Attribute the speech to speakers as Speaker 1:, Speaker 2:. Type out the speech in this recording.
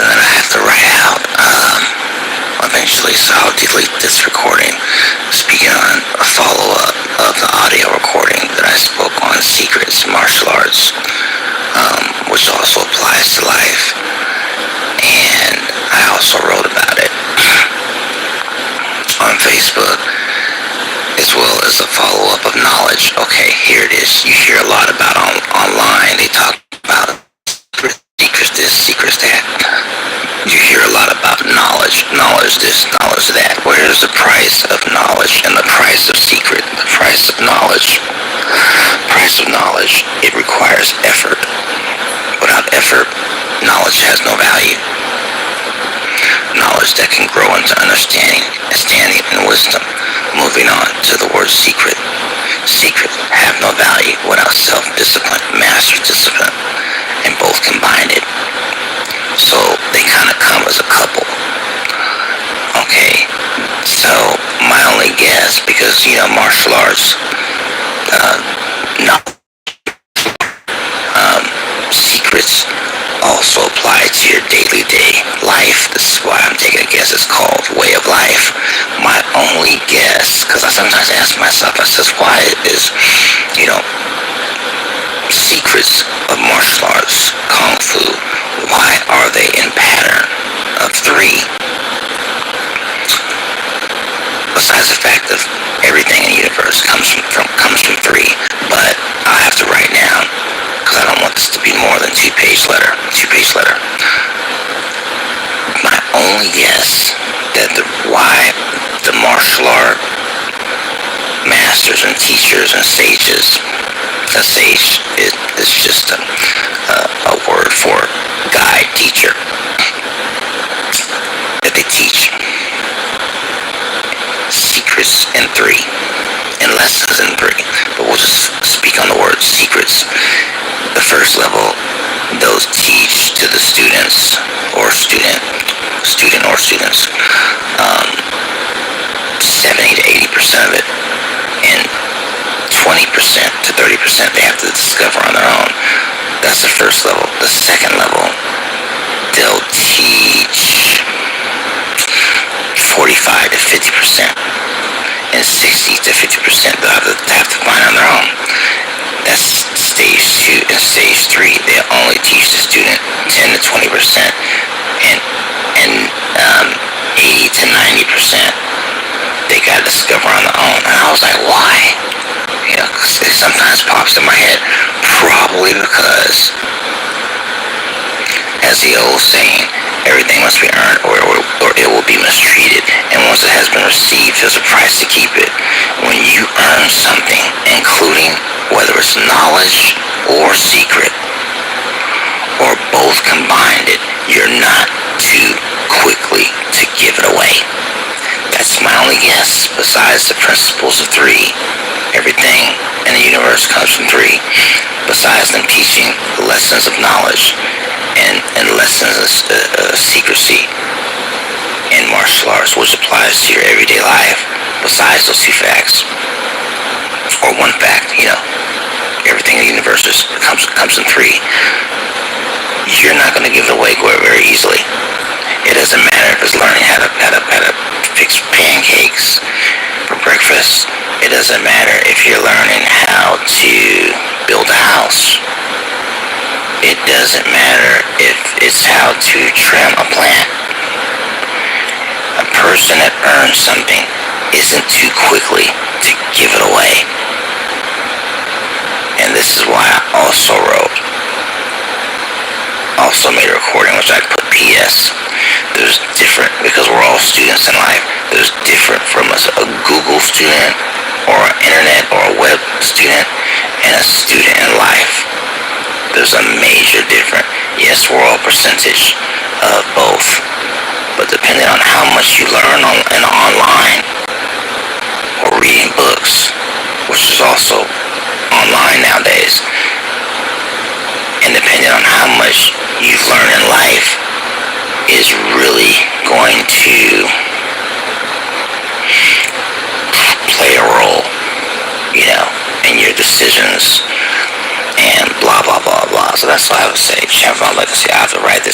Speaker 1: something that I have to write out eventually, so I'll delete this recording. Speaking on a follow-up of the audio recording that I spoke on secrets, martial arts, which also applies to life, and I also wrote about it on Facebook, as well as a follow-up of knowledge. Okay, here it is. You hear a lot about online. They talk about secrets this, secrets that. You hear a lot about knowledge this, knowledge that. Where is the price of knowledge and the price of secret? The price of knowledge. Price of knowledge, it requires effort. Without effort, knowledge has no value. Knowledge that can grow into understanding and wisdom. Moving on to the word secret. Secret have no value without self-discipline, master discipline, and both combined it. So they kind of come as a couple. Okay, so my only guess, because martial arts, secrets also apply to your daily day life. This is why I'm taking a guess. It's called way of life. My only guess, because I sometimes ask myself, I says, why is, secrets of martial arts, kung fu, why are they in pattern of 3? Besides the fact that everything in the universe comes from 3, but I have to write down, because I don't want this to be more than two-page letter. My only guess that why the martial art masters and teachers and sages, a sage is just a word for guide, teacher, that they teach secrets in 3 and lessons in 3, but we'll just speak on the word secrets. The first level, those teach to the students or students, 70 to 80% of it, and 20% to 30% they have to discover on their own. That's the first level. The second level, they'll teach 45 to 50%, and 60 to 50% they'll have to find on their own. That's stage 2. And stage 3, they only teach the student 10 to 20%, and 80 to 90% they gotta discover on their own. And I was like, why? It sometimes pops in my head. Probably because, as the old saying, everything must be earned or it will be mistreated. And once it has been received, there's a price to keep it. When you earn something, including whether it's knowledge or secret, or both combined, you're not too quickly to give it away. That's my only guess. Besides the principles of 3, everything in the universe comes from 3. Besides them teaching the lessons of knowledge and lessons of secrecy in martial arts, which applies to your everyday life. Besides those 2 facts, or 1 fact, everything in the universe comes in 3. You're not going to give it away very easily. It doesn't matter if it's learning how to fix pancakes for breakfast. It doesn't matter if you're learning how to build a house. It doesn't matter if it's how to trim a plant. A person that earns something isn't too quickly to give it away. And this is why I also made a recording, which I put PS. There's different, because we're all students in life, there's different from a Google student or an internet or a web student and a student in life. There's a major difference. Yes, we're all percentage of both, but depending on how much you learn online or reading books, which is also online nowadays, and depending on how much you've learned in life is really going to play a role, in your decisions and blah, blah, blah, blah. So that's why I would say, champion my legacy. I have to write this